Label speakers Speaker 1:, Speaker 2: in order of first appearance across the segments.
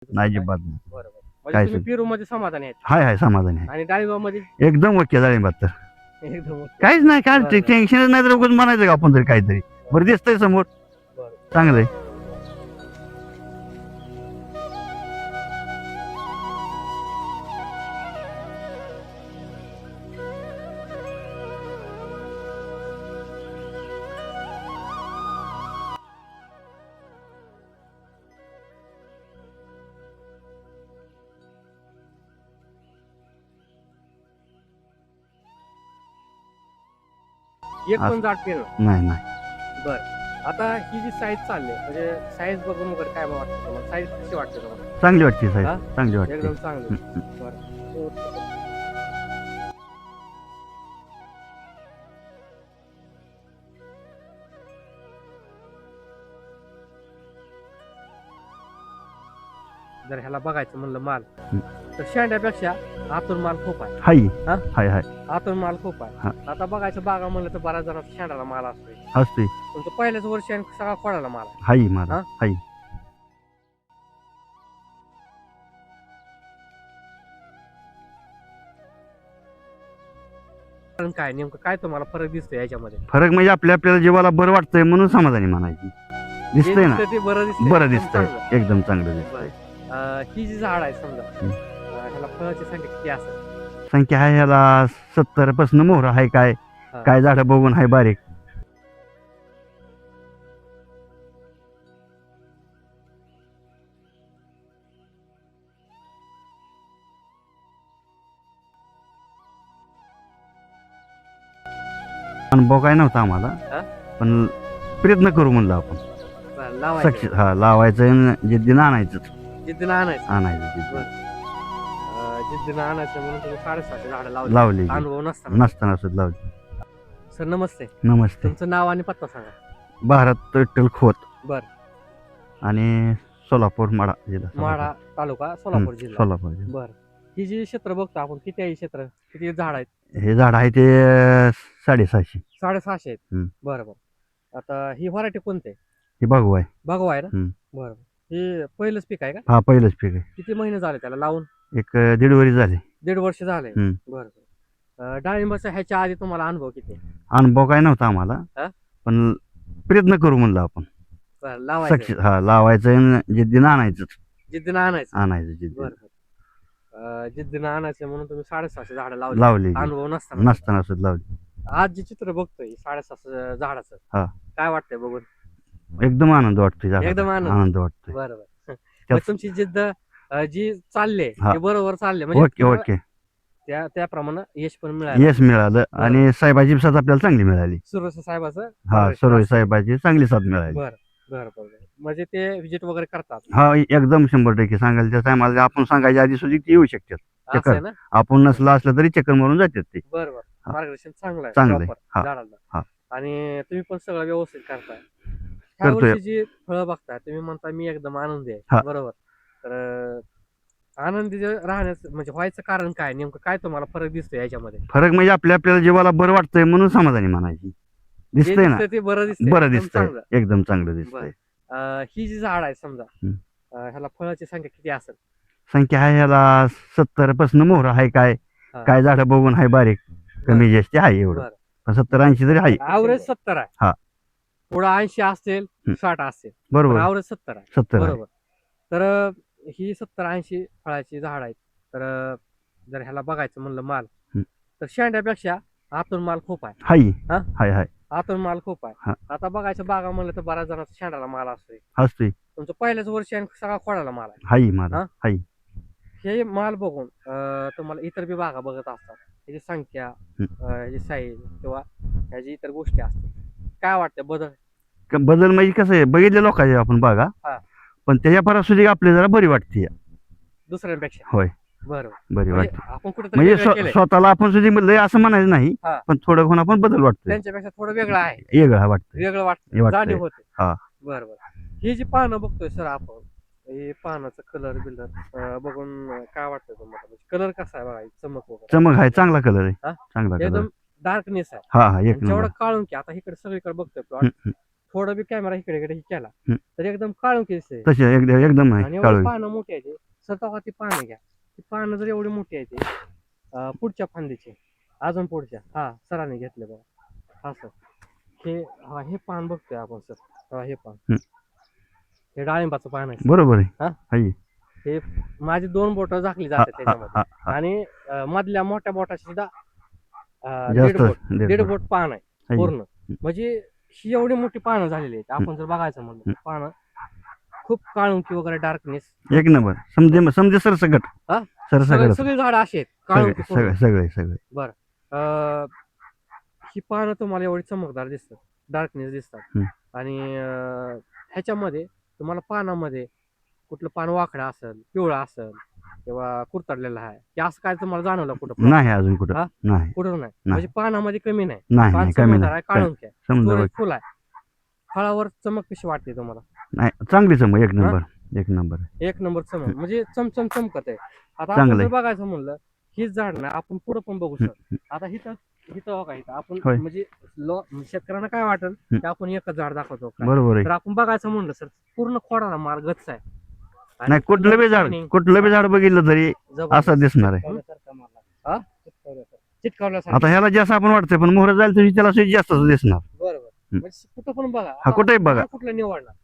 Speaker 1: नाही अजिबात नाही.
Speaker 2: बरोबर.
Speaker 1: काय
Speaker 2: म्हणजे तुम्ही
Speaker 1: सुद्धा.
Speaker 2: पेरूमध्ये समाधानी आहेत
Speaker 1: हाय हाय समाधानी आहे
Speaker 2: आणि डाळिंबामध्ये
Speaker 1: एकदम ओके डाळिंबात तर
Speaker 2: एकदम ओके.
Speaker 1: काहीच नाही काय
Speaker 2: बरोबर.
Speaker 1: टेन्शनच नाही तर उगाच म्हणायचं का आपण तरी काहीतरी बरं दिसतंय समोर
Speaker 2: बरोबर.
Speaker 1: चांगलंय.
Speaker 2: एक पण जाट पेरू
Speaker 1: नाही नाही
Speaker 2: बर. आता ही जी साईज चालली म्हणजे साईज बघून वगैरे काय वाटतं तुम्हाला साईज कशी वाटते तुम्हाला
Speaker 1: चांगली वाटते
Speaker 2: हा?
Speaker 1: साहेब चांगली वाटते.
Speaker 2: एकदम चांगली
Speaker 1: हम्म.
Speaker 2: बरं. जर ह्याला बघायचं म्हणलं माल तर शेंड्यापेक्षा आतून माल खूप आहे
Speaker 1: हाय
Speaker 2: हा?
Speaker 1: हाय हाय
Speaker 2: आतून माल खूप
Speaker 1: हा.
Speaker 2: आहे. आता बघायचं बागा म्हणलं तर बऱ्याच जणांचा शेंडाला माल असतोय
Speaker 1: असते
Speaker 2: तुमचं पहिल्याच वर्षी आणि सगळा खोडाला माल आहे.
Speaker 1: हाय मला
Speaker 2: हा?
Speaker 1: हाय.
Speaker 2: कारण काय नेमकं काय तुम्हाला फरक दिसतोय याच्यामध्ये
Speaker 1: फरक म्हणजे आपल्याला जीवाला बरं वाटतंय म्हणून समाधानी म्हणायची.
Speaker 2: जे
Speaker 1: दिसतंय ना
Speaker 2: दिसतंय ते बरं दिसतंय
Speaker 1: बरं
Speaker 2: एकदम
Speaker 1: दिसतंय
Speaker 2: चांगलं.
Speaker 1: एकदम चांगलं दिसतंय.
Speaker 2: ही जी झाड आहे समजा ह्याला फळाची संख्या किती असेल
Speaker 1: संख्या आहे ह्याला 70 पासून मोहर आहे काय
Speaker 2: हा.
Speaker 1: काय झाडं बघून आहे बारीक. अनुभव काय नव्हता आम्हाला
Speaker 2: हा?
Speaker 1: पण प्रयत्न करू म्हणलं आपण
Speaker 2: बरं, लावायचं
Speaker 1: सक्सेस हा लावायचं जिद्दीनं आणायचं
Speaker 2: जिद्दीनं आणायचं
Speaker 1: आणायचं जिद्दीनं.
Speaker 2: जिद्दीनं आणायचं म्हणून तुम्ही 650 झाडं लावली
Speaker 1: लावली की.
Speaker 2: अनुभव नसताना
Speaker 1: नसताना सुद्धा लावली.
Speaker 2: सर नमस्ते
Speaker 1: नमस्ते.
Speaker 2: तुमचं नाव आणि पत्ता सांगा.
Speaker 1: भारत विठ्ठल खोत
Speaker 2: बर.
Speaker 1: आणि सोलापूर माडा जिल्हा
Speaker 2: माढा तालुका सोलापूर जिल्हा
Speaker 1: सोलापूर जिल्हा.
Speaker 2: बर. ही जी क्षेत्र बघतो आपण किती आहे क्षेत्र किती झाड आहेत
Speaker 1: हे झाड आहे ते 650.
Speaker 2: 650 आहेत
Speaker 1: हम्म.
Speaker 2: बरोबर. आता ही व्हरायटी कोणते
Speaker 1: हे बघू आहे.
Speaker 2: भगवा आहे ना
Speaker 1: हम्म.
Speaker 2: बरोबर. हे पहिलंच पीक आहे का
Speaker 1: हा पहिलंच पीक आहे.
Speaker 2: किती महिने झाले त्याला लावून
Speaker 1: एक 1.5 वरी झाले.
Speaker 2: 1.5 वर्ष झाले
Speaker 1: हम्म.
Speaker 2: बरोबर. डाळिंबाचा ह्याच्या आधी तुम्हाला अनुभव किती
Speaker 1: अनुभव काय नव्हता आम्हाला
Speaker 2: हा?
Speaker 1: पण प्रयत्न करू म्हणलं आपण
Speaker 2: बरं, लावायचं
Speaker 1: सक्सेस हा लावायचं जिद्दीनं आणायचं
Speaker 2: जिद्दीनं आणायचं
Speaker 1: जिद्दीनं.
Speaker 2: बरोबर. जिद्दीनं आणायचं म्हणून तुम्ही 650 झाडं लावली
Speaker 1: लावली की.
Speaker 2: अनुभव नसताना
Speaker 1: नसताना सुद्धा लावली.
Speaker 2: आज जे चित्र बघतोय 650 झाडाचं
Speaker 1: हा.
Speaker 2: काय वाटतंय बघून
Speaker 1: एकदम आनंद वाटतोय झाडाचा.
Speaker 2: एकदम
Speaker 1: आनंद वाटतोय.
Speaker 2: बरोबर. मग तुमची जिद्द जी चालले
Speaker 1: हा.
Speaker 2: ते बरोबर चालले
Speaker 1: ओके
Speaker 2: म्हणजे
Speaker 1: ओके
Speaker 2: त्याप्रमाणे यश पण मिळालं
Speaker 1: यश मिळालं आणि साहेबाची साथ आपल्याला चांगली मिळाली.
Speaker 2: सुरस साहेबाचं
Speaker 1: हा
Speaker 2: बरोबर.
Speaker 1: सरोज साहेबाची चांगली साथ मिळाली.
Speaker 2: बरं बरं बरं. म्हणजे ते विजिट वगैरे करतात
Speaker 1: हा एकदम 100% सांगायला त्या टायमाला आपण सांगायच्या आधी सुद्धा ती येऊ शकतात.
Speaker 2: असं
Speaker 1: चक्कर
Speaker 2: आहे ना
Speaker 1: आपण नसलं असलं तरी चक्कर मारून जातात ते.
Speaker 2: बरोबर.
Speaker 1: हा.
Speaker 2: मार्गदर्शन चांगलं आहे
Speaker 1: चांगलं आहे.
Speaker 2: proper
Speaker 1: हा.
Speaker 2: झाडाला
Speaker 1: हा.
Speaker 2: आणि तुम्ही पण सगळं व्यवस्थित करताय ह्या
Speaker 1: करतोय.
Speaker 2: वर्षी जी फळं बघताय तुम्ही म्हणता मी एकदम आनंदी
Speaker 1: हा.
Speaker 2: आहे बरोबर. तर आनंदी राहण्याचं म्हणजे व्हायचं कारण काय नेमकं काय तुम्हाला फरक दिसतोय याच्यामध्ये
Speaker 1: फरक म्हणजे आपल्याला जीवाला बरं वाटतंय म्हणून समाधानी म्हणायची.
Speaker 2: जे
Speaker 1: दिसतंय ना
Speaker 2: दिसतंय ते बरं दिसतंय
Speaker 1: बरं
Speaker 2: एकदम
Speaker 1: दिसतंय
Speaker 2: चांगलं.
Speaker 1: एकदम चांगलं दिसतंय.
Speaker 2: ही जी झाड आहे समजा
Speaker 1: हम्म.
Speaker 2: ह्याला फळाची संख्या किती असेल
Speaker 1: संख्या आहे ह्याला 70 पासून मोहर आहे काय
Speaker 2: हा.
Speaker 1: काय झाडं बघून आहे बारीक कमी जास्त आहे एवढं
Speaker 2: बरं.
Speaker 1: पण 70-80 तरी आहे.
Speaker 2: ॲव्हरेज 70 आहे
Speaker 1: हा.
Speaker 2: थोडं 80 असेल 60 असेल
Speaker 1: बरोबर
Speaker 2: ॲव्हरेज 70 आहे
Speaker 1: 70 आहे.
Speaker 2: बरोबर. तर ही 70-80 फळाची झाड आहेत तर जर ह्याला बघायचं म्हणलं माल तर शेंड्यापेक्षा आतून माल खूप आहे
Speaker 1: हाय
Speaker 2: हा?
Speaker 1: हाय हाय
Speaker 2: आतून माल खूप आहे.
Speaker 1: हा.
Speaker 2: आता बघायचं बागा म्हणलं तर बऱ्याच जणांचा शेंडाला माल असतोय
Speaker 1: असतोय
Speaker 2: तुमचं पहिल्याच वर्षी आणि सगळा खोडाला माल आहे.
Speaker 1: हाय मला
Speaker 2: हा?
Speaker 1: हाय.
Speaker 2: हे माल बघून तुम्हाला इतर बी बागा बघत असतात ह्याची संख्या ह्याची साईज किंवा ह्याची इतर गोष्टी असतात काय वाटतं बदल
Speaker 1: बदल म्हणजे कसं आहे बघितल्या लोकांचे आपण बघा
Speaker 2: हा.
Speaker 1: पण त्याच्या परत आपली जरा बरी वाटते.
Speaker 2: दुसऱ्यांपेक्षा
Speaker 1: होय
Speaker 2: बरोबर.
Speaker 1: बरी
Speaker 2: म्हणजे
Speaker 1: वाटते
Speaker 2: आपण कुठेतरी
Speaker 1: म्हणजे
Speaker 2: वेगळं केलंय
Speaker 1: स्वतःला आपण सुद्धा लय असं म्हणायचं नाही
Speaker 2: हा.
Speaker 1: पण थोडं कोण आपण बदल वाटतोय
Speaker 2: त्यांच्यापेक्षा थोडं वेगळं आहे
Speaker 1: वेगळा वाटतंय.
Speaker 2: वेगळं
Speaker 1: हे
Speaker 2: वाटतं
Speaker 1: वाटतंय.
Speaker 2: जाणीव होते
Speaker 1: हा.
Speaker 2: बरोबर. ही जी पानं बघतोय सर आपण हे पानाचं कलर बिलर बघून काय वाटतं तुम्हाला म्हणजे कलर कसा आहे बघा चमक वगैरे
Speaker 1: चमक आहे चांगला कलर आहे
Speaker 2: हा?
Speaker 1: चांगला कलर
Speaker 2: एकदम डार्कनेस आहे
Speaker 1: हा हा
Speaker 2: आणि
Speaker 1: एक नंबर.
Speaker 2: जेवढं काळून की आता इकडे सगळीकडे बघतोय प्लॉट थोडं बी कॅमेरा इकडे इकडे केला
Speaker 1: हं.
Speaker 2: तर एकदम काळुंकी दिसते
Speaker 1: तसे एकदम
Speaker 2: आणि
Speaker 1: आहे
Speaker 2: एवढी
Speaker 1: काळू
Speaker 2: पानं मोठी आहे ते स्वतः ती पानं घ्या ती पानं जर एवढी मोठी आहे ते पुढच्या फांदीची अजून पुढच्या हा सरांनी घेतले बघा हा सर हे पान बघतोय आपण सर हे पान
Speaker 1: हं.
Speaker 2: हे डाळिंबाचं पान आहे
Speaker 1: बरोबर
Speaker 2: हा?
Speaker 1: आहे
Speaker 2: हे माझी 2 बोट झाकली
Speaker 1: हा,
Speaker 2: जातात
Speaker 1: हा,
Speaker 2: त्याच्यामध्ये
Speaker 1: हा, हा.
Speaker 2: आणि मधल्या मोठ्या बोटाची सुद्धा
Speaker 1: जास्त
Speaker 2: दीड बोट पान आहे
Speaker 1: आहे.
Speaker 2: पूर्ण म्हणजे ही एवढी मोठी पानं झालेली आहेत आपण जर बघायचं म्हणलं पानं खूप काळुंकी वगैरे डार्कनेस
Speaker 1: एक नंबर समजे सरसकट
Speaker 2: हा?
Speaker 1: सरसकट
Speaker 2: सगळी झाडं अशी आहेत काळुंकी पूर्ण.
Speaker 1: सगळे
Speaker 2: अं, ही पानं तुम्हाला एवढी चमकदार दिसतात डार्कनेस दिसतात
Speaker 1: हं.
Speaker 2: आणि ह्याच्यामध्ये तुम्हाला पानामध्ये कुठलं पान वाकडा असेल पिवळा असेल किंवा कुरतडलेला आहे की असं काय तुम्हाला जाणवलं कुठं
Speaker 1: नाही अजून कुठं
Speaker 2: हा?
Speaker 1: नाही
Speaker 2: कुठं नाही म्हणजे पानामध्ये कमी नाही
Speaker 1: नाही
Speaker 2: पान
Speaker 1: नाही कमी
Speaker 2: चमकदार आहे
Speaker 1: नाही
Speaker 2: काळुंकी आहे
Speaker 1: समजा
Speaker 2: storage फुल आहे फळावर चमक कशी वाटते तुम्हाला
Speaker 1: नाही चांगली समज एक नंबर
Speaker 2: एक नंबर चमक म्हणजे चमचम चमकत आहे आता आपण
Speaker 1: चांगलं
Speaker 2: जर बघायचं म्हणलं हीच झाड नाही आपण पुढे पण बघू शकतो आता हिथं बघा इथं आपण
Speaker 1: होय.
Speaker 2: म्हणजे शेतकऱ्यांना काय वाटेल की आपण एकच झाड दाखवतो काय.
Speaker 1: बरोबर आहे
Speaker 2: तर आपण बघायचं म्हणलं सर पूर्ण खोडाला मार गच्च आहे आणि
Speaker 1: नाही कुठलं बी झाड बघितलं तरी
Speaker 2: जबरदस्त.
Speaker 1: असं दिसणार आहे
Speaker 2: हा? चिटकावल्यासारखं.
Speaker 1: आता ह्याला जास्त आपण वाटतंय पण मोहर जाईल तरी त्याला जास्त दिसणार
Speaker 2: बरोबर म्हणजे कुठं पण बघा
Speaker 1: हा, कुठेही बघा.
Speaker 2: झाड कुठलं निवडणार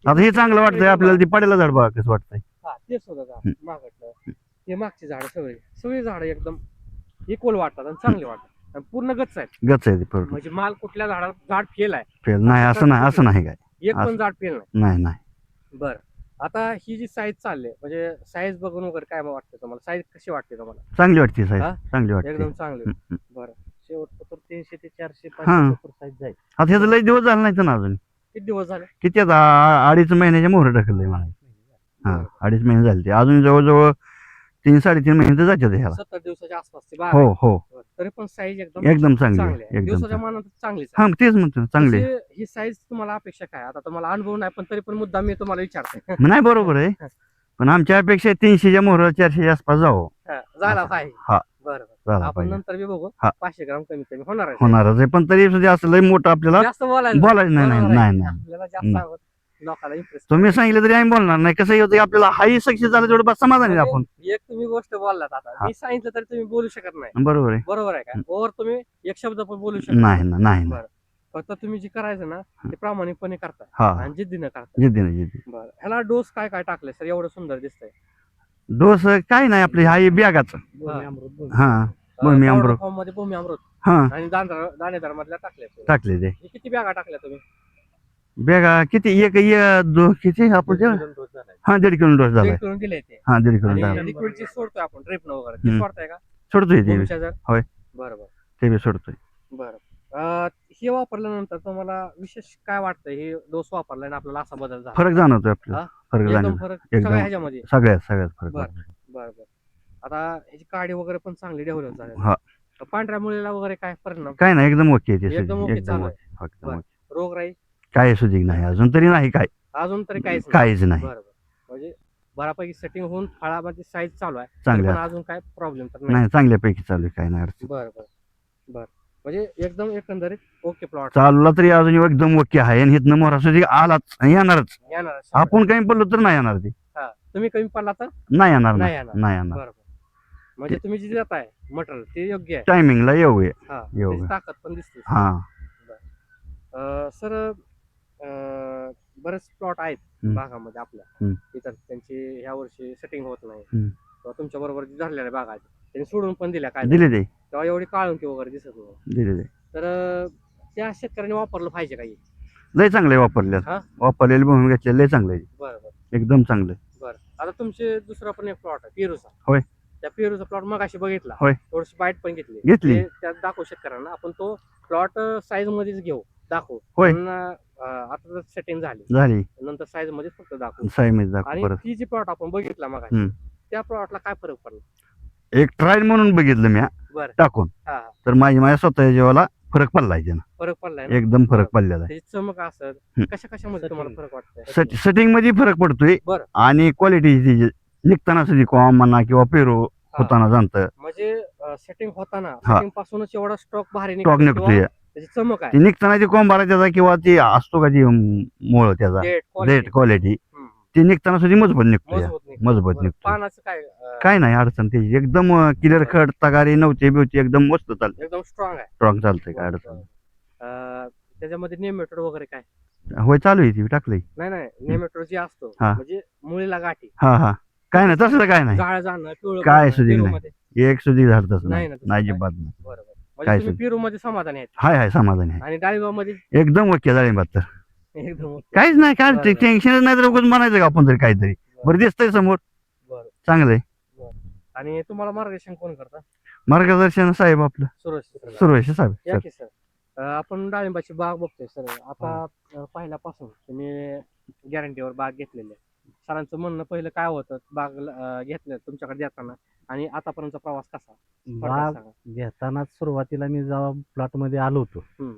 Speaker 1: आता हे चांगलं वाटतंय आपल्याला ती पडेला झाड बघा कसं वाटतंय
Speaker 2: हा तेच होतं झाड मागटलं हे मागची झाड सगळी झाडं एकदम इक्वल वाटतात आणि चांगली वाटतात आणि पूर्ण गच्च आहेत
Speaker 1: गच आहे ती पूर्ण.
Speaker 2: म्हणजे माल कुठल्या झाडात झाड फेल आहे
Speaker 1: फेल नाही असं नाही काय
Speaker 2: एक पण
Speaker 1: असं.
Speaker 2: झाड फेल
Speaker 1: नाही
Speaker 2: नाही बरं आता ही जी साईज चालली म्हणजे साईज बघून वगैरे काय वाटतं तुम्हाला साईज कशी वाटते तुम्हाला
Speaker 1: चांगली वाटते साईज
Speaker 2: हा?
Speaker 1: चांगली वाटते
Speaker 2: एकदम चांगली
Speaker 1: हं.
Speaker 2: बरं शेवट तर 300 ते 400
Speaker 1: हा.
Speaker 2: 500 साईज जाईल
Speaker 1: आता ह्याचं लय दिवस झाला नाही तर ना अजून
Speaker 2: किती दिवस झाले
Speaker 1: किती आता 2.5 महिन्याच्या मोहर ढकललंय मला हा
Speaker 2: बरं.
Speaker 1: 2.5 महिने झाले ते अजून जवळजवळ 3-3.5 महिने तर जायचे ह्याला
Speaker 2: 70 दिवसाच्या आसपास ती बाग
Speaker 1: हो
Speaker 2: आहे.
Speaker 1: हो
Speaker 2: बरं. तरी पण साईज एकदम
Speaker 1: एकदम चांगली
Speaker 2: चांगली
Speaker 1: आहे
Speaker 2: आहे
Speaker 1: एकदम
Speaker 2: दिवसाच्या
Speaker 1: चांगली.
Speaker 2: मानात चांगलीच
Speaker 1: हा
Speaker 2: आहे
Speaker 1: तेच म्हणतो चांगली आहे.
Speaker 2: तशी ही साईज तुम्हाला अपेक्षा काय आता तुम्हाला अनुभव नाही पण तरी पण मुद्दा मी तुम्हाला विचारते
Speaker 1: नाही बरोबर आहे पण आमच्या अपेक्षा 300च्या मोहर 400च्या आसपास जावं
Speaker 2: झाला पाहिजे
Speaker 1: हा.
Speaker 2: बरं
Speaker 1: झाला
Speaker 2: आपण
Speaker 1: पाहिजे
Speaker 2: नंतर बी बघू
Speaker 1: हा.
Speaker 2: 500 ग्राम कमी कमी होणार आहे
Speaker 1: होणारच आहे पण तरी सुद्धा असं लय मोठं आपल्याला
Speaker 2: जास्त बोलायचं
Speaker 1: बोलायचं नाही
Speaker 2: बरोबर आहे.
Speaker 1: नाही
Speaker 2: आपल्याला जास्त
Speaker 1: नाही.
Speaker 2: सांगत लोकांना impress
Speaker 1: तुम्ही सांगितलं तरी आम्ही बोलणार नाही कसं होतं की आपल्याला हाही सक्सेस झालं तेवढं बस समाधानी आहे आपण
Speaker 2: म्हणजे एक तुम्ही गोष्ट बोललात आता
Speaker 1: हा.
Speaker 2: मी सांगितलं तरी तुम्ही बोलू शकत नाही
Speaker 1: बरोबर आहे
Speaker 2: बरोबर आहे का ओवर तुम्ही एक शब्द पण बोलू शकत
Speaker 1: नाही ना नाही ना
Speaker 2: बरं फक्त तुम्ही जे करायचं ना ते प्रामाणिकपणे करताय
Speaker 1: हा
Speaker 2: आणि जिद्दीनं करताय
Speaker 1: जिद्दीने
Speaker 2: बरं ह्याला डोस काय काय टाकले सर एवढं सुंदर दिसतंय
Speaker 1: डोस काय नाही आपली हा बॅगाच हा भूमी अमृत.
Speaker 2: फॉर्म मध्ये भूमी अमृत
Speaker 1: हा
Speaker 2: आणि दाणेदार मधल्या टाकले
Speaker 1: टाकले ते
Speaker 2: हे किती बॅगा टाकल्या तुम्ही
Speaker 1: बॅगा किती किती आपण हा 1.5 किलो डोस झालाय
Speaker 2: करून दिले ते
Speaker 1: हा 1.5 किलो
Speaker 2: आणि
Speaker 1: झाला
Speaker 2: लिक्विडची सोडतोय आपण ड्रिप वगैरे ते
Speaker 1: हम्म.
Speaker 2: सोडताय का
Speaker 1: सोडतोय ते बी.
Speaker 2: भूमीच्या जर
Speaker 1: होय.
Speaker 2: बरं बरं
Speaker 1: ते बी सोडतोय
Speaker 2: बरं हे वापरल्यानंतर तुम्हाला विशेष काय वाटतं हे डोस वापरला आणि आपल्याला असा बदल झाला
Speaker 1: फरक जाणवतोय आपल्याला
Speaker 2: हा?
Speaker 1: फरक
Speaker 2: एकदम
Speaker 1: जाणवतो
Speaker 2: फरक
Speaker 1: एकदम.
Speaker 2: सगळ्या ह्याच्यामध्ये
Speaker 1: सगळ्यात फरक
Speaker 2: बरं.
Speaker 1: जाणवतोय.
Speaker 2: बरं बरं आता ह्याची काडी वगैरे पण चांगली डेव्हलप झाली
Speaker 1: हा
Speaker 2: पांढऱ्या मुलीला वगैरे काय परिणाम
Speaker 1: काय नाही एकदम ओके ते
Speaker 2: एकदम
Speaker 1: सुधी.
Speaker 2: ओके
Speaker 1: एकदम
Speaker 2: चालू
Speaker 1: ओके एकदम
Speaker 2: बरं.
Speaker 1: ओके.
Speaker 2: रोगराई
Speaker 1: काय सुधी नाही अजून तरी नाही काय
Speaker 2: अजून तरी काहीच नाही
Speaker 1: काहीच नाही
Speaker 2: बरं बरं म्हणजे बऱ्यापैकी सेटिंग होऊन फळामध्ये साईज चालू आहे तरी
Speaker 1: चांगल्या
Speaker 2: पण अजून काय प्रॉब्लेम तर नाही
Speaker 1: नाही चांगल्यापैकी चालू आहे काय नाही अडचण
Speaker 2: बरं बरं बरं म्हणजे एकदम एकंदरीत ओके प्लॉट
Speaker 1: चालला तरी अजून एकदम ओके आहे आणि इथनं मोहरा सुधी आलाच येणारच
Speaker 2: येणार
Speaker 1: आपण काही बोललो तर नाही येणार ते
Speaker 2: हा तुम्ही कमी पडला तर
Speaker 1: नाही येणार
Speaker 2: नाही
Speaker 1: नाही
Speaker 2: येणार
Speaker 1: नाही येणार
Speaker 2: बरोबर म्हणजे तुम्ही जे देताय मटेरियल ते योग्य आहे
Speaker 1: टायमिंगला येऊ
Speaker 2: हा
Speaker 1: येऊ
Speaker 2: त्याची ताकद पण दिसते
Speaker 1: हा
Speaker 2: सर बरेच प्लॉट आहेत
Speaker 1: हम्म.
Speaker 2: भागामध्ये आपल्या
Speaker 1: हम्म.
Speaker 2: इतर त्यांची ह्या वर्षी सेटिंग होत नाही
Speaker 1: हम्म.
Speaker 2: किंवा तुमच्या बरोबर जे झालेल्या बागा आहेत त्यांनी सोडून पण दिल्या काय
Speaker 1: दिले ते
Speaker 2: तेव्हा एवढी काळुंकी वगैरे दिसत नाही
Speaker 1: दिले ते
Speaker 2: तर त्या शेतकऱ्यांनी वापरलं पाहिजे काही
Speaker 1: लय चांगले वापरले
Speaker 2: हा?
Speaker 1: वापरलेले भूमी घेतले लय चांगले
Speaker 2: बरं बरं
Speaker 1: एकदम चांगले
Speaker 2: बरं आता तुमचे दुसरा पण एक प्लॉट आहे पेरूचा
Speaker 1: होय.
Speaker 2: त्या पेरूचा प्लॉट मग अशी बघितला
Speaker 1: होय.
Speaker 2: थोडीशी बाईट पण घेतली
Speaker 1: घेतली.
Speaker 2: ते त्यात दाखवू शेतकऱ्यांना आपण तो प्लॉट साईज मध्येच घेऊ दाखवू
Speaker 1: होय.
Speaker 2: पण, आता सेटिंग झाली
Speaker 1: झाली
Speaker 2: नंतर साईज मध्ये फक्त दाखवू
Speaker 1: सायमेज दाखव
Speaker 2: आणि
Speaker 1: परत
Speaker 2: ती जी प्लॉट आपण बघितला मग
Speaker 1: हम्म.
Speaker 2: त्या प्लॉटला काय फरक पडला
Speaker 1: एक ट्रायल म्हणून बघितलं मी
Speaker 2: बरं
Speaker 1: टाकून
Speaker 2: हा हा.
Speaker 1: तर माझ्या स्वतःच्या जेवाला फरक पडलाय त्यानं
Speaker 2: फरक पडलाय ना
Speaker 1: एकदम फरक पडलेला आहे
Speaker 2: त्याची चमक असत
Speaker 1: हम्म.
Speaker 2: कशा कशामध्ये तुम्हाला फरक वाटतंय
Speaker 1: सेटिंग मध्ये फरक पडतोय
Speaker 2: बरं.
Speaker 1: आणि क्वालिटी निघताना सुद्धा कॉम म्हणा किंवा पेरू होताना जाणतं
Speaker 2: म्हणजे सेटिंग होताना
Speaker 1: हा.
Speaker 2: सेटिंग पासूनच एवढा स्टॉक भारी
Speaker 1: स्टॉक
Speaker 2: निघतो
Speaker 1: निघतोय
Speaker 2: त्याची चमक आहे
Speaker 1: ती निघताना ती कोंबारा त्याचा किंवा ती असतो का ती मोळ त्याचा
Speaker 2: देठ,
Speaker 1: देठ
Speaker 2: quality.
Speaker 1: क्वालिटी
Speaker 2: हम्म.
Speaker 1: ती निघताना सुद्धा मजबूत निघतो
Speaker 2: मजबूत निघतं.
Speaker 1: मजबूत
Speaker 2: बरं.
Speaker 1: निघतो
Speaker 2: पानाचं
Speaker 1: काय नाही अडचण त्याची एकदम क्लिअर खड तगारी नव्हते बिवते एकदम मस्त चालते
Speaker 2: एकदम स्ट्रॉंग आहे.
Speaker 1: स्ट्रॉंग चालतंय काय
Speaker 2: बरं,
Speaker 1: अडचण
Speaker 2: बरं. त्याच्यामध्ये नेमॅटोड वगैरे काय
Speaker 1: नाही. होय चालू आहे ती टाकलंय
Speaker 2: नाही नेमॅटोड जे असतो
Speaker 1: हा.
Speaker 2: म्हणजे मुळीला गाठी
Speaker 1: हा हा काय नाही तसलं काय नाही
Speaker 2: जाळ जाणं पिवळं
Speaker 1: काय
Speaker 2: पडणं,
Speaker 1: सुधीक
Speaker 2: पेरूमध्ये.
Speaker 1: एक सुधी झाड तसं
Speaker 2: नाही
Speaker 1: नाही
Speaker 2: ना तसं
Speaker 1: नाही
Speaker 2: काय?
Speaker 1: अजिबात नाही
Speaker 2: बरोबर
Speaker 1: काय
Speaker 2: म्हणजे तुम्ही
Speaker 1: सुद्धा.
Speaker 2: पेरू मध्ये समाधानी आहेत
Speaker 1: हाय हाय समाधानी आहे
Speaker 2: आणि डाळिंबामध्ये
Speaker 1: एकदम ओके डाळिंबात तर
Speaker 2: एकदम okay.
Speaker 1: काहीच नाही काय
Speaker 2: बरं, बरं.
Speaker 1: टेन्शनच नाही तर उगाच म्हणायचं का आपण तरी काहीतरी बरं दिसतंय समोर
Speaker 2: बरं.
Speaker 1: चांगलंय
Speaker 2: आणि तुम्हाला मार्गदर्शन कोण करता
Speaker 1: मार्गदर्शन साहेब आपलं
Speaker 2: सुरेश
Speaker 1: सुरेश साहेब
Speaker 2: या
Speaker 1: सर
Speaker 2: की सर आपण डाळिंबाची बाग बघतोय सर आता पहिल्यापासून तुम्ही गॅरंटीवर बाग घेतलेली आहे सरांचं म्हणणं पहिलं काय होतं बाग घेतलं तुमच्याकडे देताना आणि आतापर्यंतचा प्रवास कसा थोडक्यात
Speaker 3: बाग
Speaker 2: सांगा.
Speaker 3: घेतानाच सुरुवातीला मी जेव्हा प्लॉट मध्ये आलो होतो
Speaker 2: हम्म.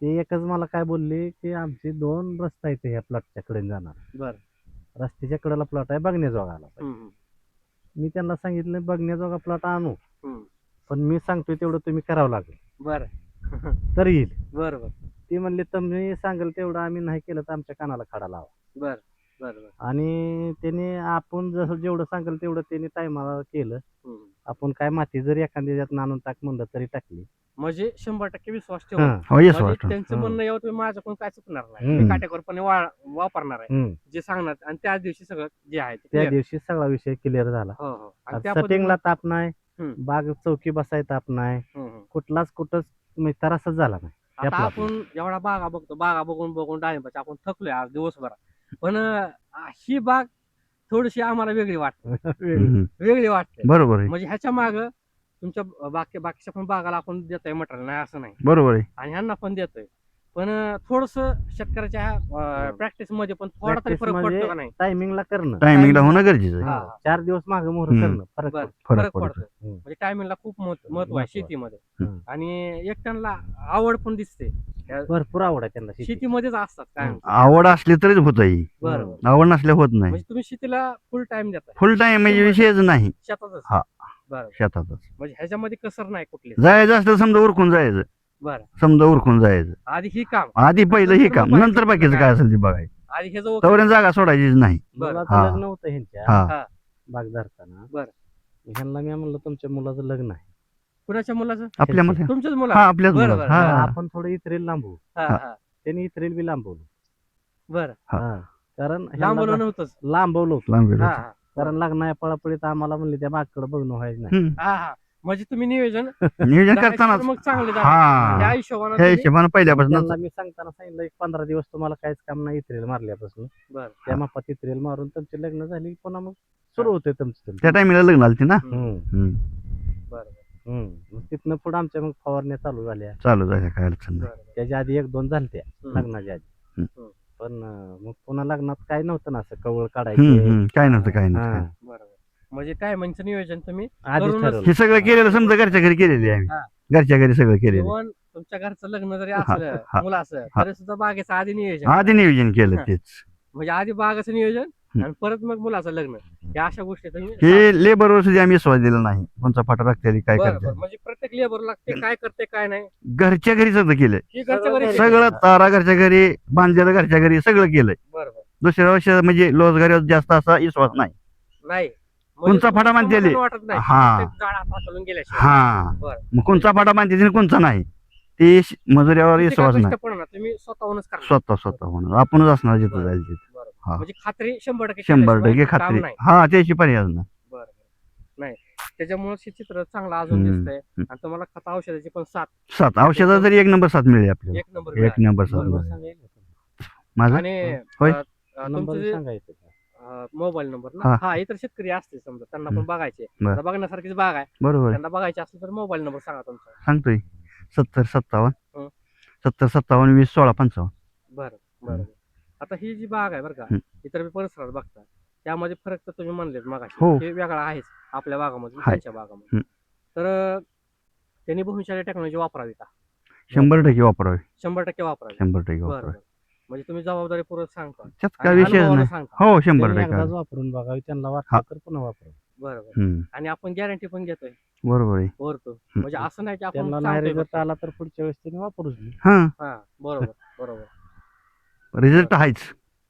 Speaker 3: ते एकच मला काय बोलले की आमचे 2 रस्ते आहेत ह्या प्लॉटच्या कडे जाणार
Speaker 2: बरं
Speaker 3: रस्त्याच्या कडेला प्लॉट आहे बघण्याजोगा आला
Speaker 2: हम्म, हम्म,
Speaker 3: मी त्यांना सांगितलं बघण्याजोगा प्लॉट आणू
Speaker 2: हम्म.
Speaker 3: पण मी सांगतोय तेवढं तुम्ही करावं लागेल
Speaker 2: बरं
Speaker 3: तर येईल
Speaker 2: बरं बरं
Speaker 3: ते म्हणले तुम्ही सांगाल तेवढं आम्ही नाही केलं तर आमच्या कानाला खडा लावा
Speaker 2: बरं बरं बरं
Speaker 3: आणि त्याने आपण जसं जेवढं सांगाल तेवढं त्यांनी टायमाला केलं
Speaker 2: हम्म.
Speaker 3: आपण काय माती जरी एखाद्या याच्यात आणून टाक म्हणलं तरी टाकली
Speaker 2: म्हणजे 100% विश्वास ठेवा
Speaker 3: हं.
Speaker 1: हो येस
Speaker 2: म्हणजे
Speaker 1: वाटतं
Speaker 2: त्यांचं
Speaker 3: हं.
Speaker 2: म्हणणं यावं तुम्ही माझ्याकडून काय चुकणार नाही
Speaker 3: हं.
Speaker 2: मी काटेकोरपणे वापरणार आहे
Speaker 3: हम्म.
Speaker 2: जे सांगणार आणि त्याच दिवशी सगळं जे आहे ते
Speaker 3: त्या
Speaker 2: clear.
Speaker 3: दिवशी सगळा विषय क्लिअर झाला
Speaker 2: हो हो आणि त्या
Speaker 3: सेटिंगला ताप नाही
Speaker 2: हम्म.
Speaker 3: बाग चौकी बसाय ताप नाही
Speaker 2: पद्धतीने- हम्म, हम्म.
Speaker 3: कुठंच म्हणजे त्रासच झाला नाही त्या
Speaker 2: आता
Speaker 3: plot
Speaker 2: आपण एवढा बागा बघतो बागा बघून बघून डाळिंबाची आपण थकलोय आज दिवसभर पण ही बाग थोडीशी आम्हाला वेगळी वाटते
Speaker 3: वेगळी.
Speaker 2: वेगळी वाटते
Speaker 1: बरोबर आहे
Speaker 2: म्हणजे ह्याच्या माग तुमच्या बाकीच्या पण बागाला आपण देतोय मटेरियल नाही असं नाही
Speaker 1: बरोबर आहे
Speaker 2: आणि ह्यांना पण देतोय पण थोडस शेतकऱ्याच्या प्रॅक्टिस मध्ये पण थोडा तरी
Speaker 3: Practice
Speaker 2: फरक
Speaker 3: म्हणजे
Speaker 2: पडतो का नाही
Speaker 3: टायमिंगला करणं
Speaker 1: टायमिंगला होणं गरजेचं आहे
Speaker 2: हा.
Speaker 3: 4 दिवस मागे मोहर
Speaker 1: हम्म.
Speaker 3: करणं फरक
Speaker 2: बरं,
Speaker 3: पडतो.
Speaker 1: फरक
Speaker 2: फरक
Speaker 1: पडतो
Speaker 2: पडतो
Speaker 3: हम्म.
Speaker 2: म्हणजे टायमिंगला खूप महत्व आहे
Speaker 3: महत्व आहे.
Speaker 2: शेतीमध्ये
Speaker 1: हम्म.
Speaker 2: आणि एकट्याला आवड पण दिसते
Speaker 3: भरपूर आवड आहे त्यांना शेतीची.
Speaker 2: शेतीमध्येच असतात काय
Speaker 1: आवड असली तरीच होत आहे
Speaker 2: बरोबर
Speaker 1: आवड नसल्या होत नाही
Speaker 2: म्हणजे तुम्ही शेतीला फुल टाइम देता
Speaker 1: फुल टाइम म्हणजे
Speaker 2: शंभर
Speaker 1: विषयच नाही
Speaker 2: शेतातच
Speaker 1: हा.
Speaker 2: बरं
Speaker 1: शेतातच
Speaker 2: म्हणजे ह्याच्यामध्ये कसर नाही कुठली
Speaker 1: जायचं असलं समजा उरकून जायचं
Speaker 2: बरं
Speaker 1: समजा उरकून जायचं
Speaker 2: आधी ही काम
Speaker 1: आधी पहिलं हे
Speaker 2: नंतर
Speaker 1: काम
Speaker 2: मग
Speaker 1: नंतर
Speaker 2: बाकीचं
Speaker 1: बाकीचं काय असेल ते बघायचं
Speaker 2: आधी हे जो
Speaker 1: तोपर्यंत जागा सोडायचीच नाही
Speaker 2: बरं
Speaker 3: मुलाचं
Speaker 1: हा.
Speaker 3: लग्न होतं ह्यांच्या
Speaker 1: हा
Speaker 2: हा.
Speaker 3: बाग धरताना
Speaker 2: बरं.
Speaker 3: ह्यांना मी म्हणलं तुमच्या मुलाचं लग्न आहे
Speaker 2: कुणाच्या मुलाचं
Speaker 1: आपल्या मध्ये
Speaker 2: तुमच्याच
Speaker 1: हा
Speaker 2: मुला
Speaker 1: आपल्याच
Speaker 2: बरं,
Speaker 1: मुलाचं.
Speaker 2: बरं.
Speaker 1: हा
Speaker 3: आपण थोडं इथरेल लांबू त्यांनी इथरेल बी लांबवलं
Speaker 2: बरं
Speaker 1: हा.
Speaker 3: हा. कारण
Speaker 2: लांबवलं
Speaker 3: ह्यांना
Speaker 2: नव्हतंच
Speaker 3: लांबवलं होतं
Speaker 1: लांब गेलं
Speaker 2: हा
Speaker 1: होतं.
Speaker 2: हा.
Speaker 3: कारण लग्नाच्या पळापळीत आम्हाला म्हणले त्या बागकडे बघणं व्हायचं नाही
Speaker 1: हम्म.
Speaker 2: हा हा म्हणजे तुम्ही नियोजन
Speaker 1: नियोजन
Speaker 2: राहायचं
Speaker 1: करताना
Speaker 2: तर मग चांगले
Speaker 1: हा.
Speaker 2: झाले. त्या हिशोबानं
Speaker 1: ह्या
Speaker 2: तुम्ही-
Speaker 1: हिशोबानं पहिल्यापासून
Speaker 3: त्यांना मी सांगताना सांगितलं एक 15 दिवस तुम्हाला काहीच काम नाही इथरेल मारल्यापासून
Speaker 2: बरं
Speaker 3: त्या मापात इथरेल मारून तुमचे लग्न झाली पुन्हा मग सुरू होते तुमचं
Speaker 1: त्या टाइमला लग्न आलती ना
Speaker 2: हम्म.
Speaker 1: हम्म.
Speaker 2: बरं
Speaker 3: मग तिथनं पुढे आमच्या मग फवारण्या चालू झाल्या
Speaker 1: चालू झालं काय अडचण नाही
Speaker 2: बरं
Speaker 3: त्याच्या आधी 1-2 झालत्या
Speaker 2: हम्म.
Speaker 3: लग्नाच्या आधी
Speaker 1: हम्म.
Speaker 3: पण मग पुन्हा लग्नात काय नव्हतं ना असं कवळ
Speaker 1: हम्म,
Speaker 3: काढायचे
Speaker 1: हम्म. काय नव्हतं काय नव्हतं
Speaker 3: हा.
Speaker 2: बरोबर म्हणजे टायमिंगचं नियोजन तुम्ही
Speaker 3: आधीच
Speaker 2: करूनच-
Speaker 3: ठरवलं
Speaker 1: हे सगळं केलेलं समजा घरच्या घरी केलेली आहे
Speaker 2: हा.
Speaker 1: आम्ही घरच्या घरी सगळं केलेलं
Speaker 2: इव्हन तुमच्या घरचं लग्न जरी
Speaker 1: हा,
Speaker 2: असलं
Speaker 1: हा,
Speaker 2: मुलाचं
Speaker 1: हा.
Speaker 2: तरी सुद्धा बागेचं आधी नियोजन
Speaker 1: आधी नियोजन केलं
Speaker 2: हा.
Speaker 1: तेच
Speaker 2: म्हणजे आधी बागाचं नियोजन
Speaker 1: हम्म.
Speaker 2: आणि परत मग मुलाचं लग्न या अशा गोष्टी तुम्ही
Speaker 1: हे लेबरवर सुद्धा आम्ही विश्वास दिला नाही कोणचा फाटा लागते काय
Speaker 2: बरं
Speaker 1: करते
Speaker 2: बरं म्हणजे प्रत्येक लेबर लागते काय करते काय नाही
Speaker 1: घरच्या घरी सगळं केलंय
Speaker 2: हे घरच्या
Speaker 3: सगळं
Speaker 2: घरी
Speaker 3: घरी.
Speaker 2: केलं.
Speaker 1: सगळं तारा घरच्या घरी बांधलेलं घरच्या घरी सगळं केलंय
Speaker 2: बरं बरं
Speaker 1: दुसऱ्या वर्ष म्हणजे रोजगारीवर जास्त असा विश्वास नाही
Speaker 2: नाही
Speaker 1: कोणचा फाटा
Speaker 2: तुम्हाला
Speaker 1: बांधलेले?
Speaker 2: समाधान वाटत नाही
Speaker 1: हा.
Speaker 2: प्रत्येक झाड हाताखालून गेल्याशिवाय
Speaker 1: हा
Speaker 2: बरं.
Speaker 1: मग कोणचा फाटा बांधते आणि कोणचा नाही ते मजुऱ्यावर
Speaker 2: किती काय
Speaker 1: विश्वास
Speaker 2: कष्ट
Speaker 1: नाही
Speaker 2: पडणार तुम्ही स्वतःहूनच करणार
Speaker 1: स्वतः होणार आपणच असणार जिथं
Speaker 2: बरं.
Speaker 1: जाईल तिथं
Speaker 2: बरं.
Speaker 1: हा.
Speaker 2: म्हणजे खात्री 100%
Speaker 1: 100%
Speaker 2: केल्याशिवाय काम
Speaker 1: खात्री
Speaker 2: नाही
Speaker 1: हा त्याची पर्याय नाही
Speaker 2: बरं बरं. नाही त्याच्यामुळे हे चित्र चांगलं अजून
Speaker 1: हम्म.
Speaker 2: दिसतंय आणि तुम्हाला खत औषधाची पण साथ
Speaker 1: 7 औषधा तरी 1 नंबर 7 मिळेल आपल्याला
Speaker 2: एक नंबर
Speaker 1: 1
Speaker 2: मिळाली.
Speaker 1: नंबर 7
Speaker 2: बरोबर.
Speaker 1: मिळेल
Speaker 3: सांगायचं
Speaker 1: माझं
Speaker 2: आणि
Speaker 1: होय.
Speaker 3: नंबर
Speaker 2: तुमचं जे
Speaker 3: सांगायचं
Speaker 2: मोबाईल नंबर
Speaker 1: हा.
Speaker 2: ना हा इतर शेतकरी असते समजा त्यांना पण बघायचे
Speaker 1: बरं.
Speaker 2: आता बघण्यासारखीच बाग आहे
Speaker 1: बरोबर आहे.
Speaker 2: त्यांना बघायचे असेल तर मोबाईल नंबर सांगा तुमचा
Speaker 1: सांगतोय 70 57
Speaker 2: हं.
Speaker 1: 70 57 20 16 55
Speaker 2: बरं बरं आता ही जी बाग आहे बरं का
Speaker 1: हं.
Speaker 2: इतर परिसरात बघता त्यामध्ये फरक तर तुम्ही म्हणलेत मगाशी
Speaker 1: हो.
Speaker 2: हे वेगळा आहेच आपल्या बागामध्ये
Speaker 1: आहे.
Speaker 2: त्यांच्या बागामध्ये तर त्यांनी भविष्याला टेक्नॉलॉजी वापरावी का
Speaker 1: 100% वापरावे
Speaker 2: 100% वापरावी
Speaker 1: 100%
Speaker 2: बरं
Speaker 1: वापरावे
Speaker 2: बरं म्हणजे तुम्ही जबाबदारीपूर्वक सांगता
Speaker 1: त्यात काय
Speaker 2: आणि
Speaker 1: विषयच
Speaker 2: अनुभवानं
Speaker 1: नाही
Speaker 2: सांगता
Speaker 1: हो
Speaker 3: त्यांनी
Speaker 1: 100%
Speaker 3: एकदाच वापरून बघावी त्यांना
Speaker 1: हा.
Speaker 3: वाटलं तर पुन्हा वापरावं
Speaker 2: बरोबर.
Speaker 1: हम्म.
Speaker 2: आणि आपण गॅरंटी पण घेतोय
Speaker 1: बरोबर आहे.
Speaker 2: वरतो, म्हणजे असं नाही की आपण
Speaker 3: त्यांना नाही
Speaker 2: सांगतोय
Speaker 3: रिझल्ट
Speaker 2: फक्त.
Speaker 3: आला तर पुढच्या वेळेस त्यांनी वापरूच नाही.
Speaker 1: हा
Speaker 2: हा बरोबर बरोबर.
Speaker 1: रिझल्ट आहेच.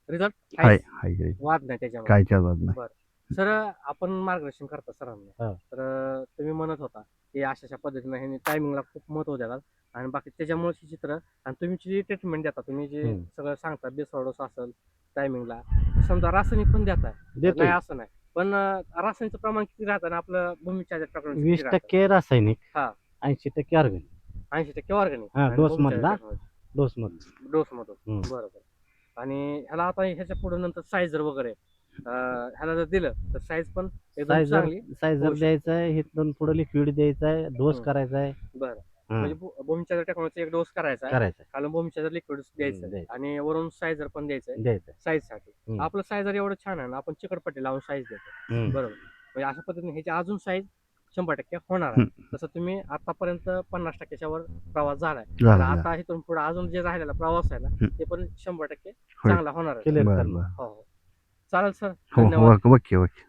Speaker 2: रिझल्ट
Speaker 1: आहे आहे
Speaker 2: वाद नाही त्याच्यामध्ये.
Speaker 1: काय त्या बात नाही.
Speaker 2: सर आपण मार्गदर्शन करता सरांना.
Speaker 3: हा.
Speaker 2: तर तुम्ही म्हणत होता की अशा पद्धतीने हे टायमिंगला खूप महत्व देतात आणि बाकी त्याच्यामुळे हे चित्र आणि तुम्ही जी ट्रीटमेंट देता, तुम्ही जे सगळं सांगता बेसोडोस असेल टायमिंगला, समजा रासायनिक पण देताय
Speaker 3: देतोय.
Speaker 2: नाही असं नाही, पण रासायनिकचं प्रमाण किती राहतं आणि आपलं भूमीच्या प्रमाण
Speaker 3: 20% रासायनिक,
Speaker 2: हा.
Speaker 3: 80% ऑर्गॅनिक.
Speaker 2: 80% ऑर्गॅनिक
Speaker 3: हा, डोस मधला डोस मधला
Speaker 2: डोस मधून. बरोबर. आणि ह्याला आता ह्याच्या पुढे नंतर सायझर वगैरे ह्याला जर दिलं तर साईज पण एकदम चांगली
Speaker 3: सायझर
Speaker 2: होऊ शकते.
Speaker 3: द्यायचा आहे, इथून पुढे लिक्विड द्यायचा आहे, डोस करायचा आहे.
Speaker 2: बरं.
Speaker 3: हा,
Speaker 2: म्हणजे भूमीच्या टेक्नॉलॉजी एक डोस करायचा आहे,
Speaker 3: करायचा
Speaker 2: खालून भूमीच्या लिक्विड द्यायचं
Speaker 3: द्यायचं.
Speaker 2: आणि वरून सायझर पण द्यायचंय
Speaker 3: द्यायचा आहे.
Speaker 2: साईज साठी.
Speaker 3: हम्म.
Speaker 2: आपलं सायझर एवढं छान आहे ना, आपण चिकटपट्टी लावून साईज देतो.
Speaker 3: हम्म.
Speaker 2: बरोबर. म्हणजे अशा पद्धतीने ह्याची अजून साईज 100% होणार आहे. तसं तुम्ही आतापर्यंत 50%च्या वर प्रवास झालाय.
Speaker 1: झाला
Speaker 2: आता इथून पुढे अजून जे राहिलेला प्रवास आहे ना, ते पण 100%
Speaker 1: होय.
Speaker 2: चांगला होणार आहे.
Speaker 3: क्लिअर
Speaker 1: बरं
Speaker 3: करणार.
Speaker 1: बरं.
Speaker 2: हो हो. चालेल सर.
Speaker 1: हो
Speaker 2: धन्यवाद.
Speaker 1: Okay okay.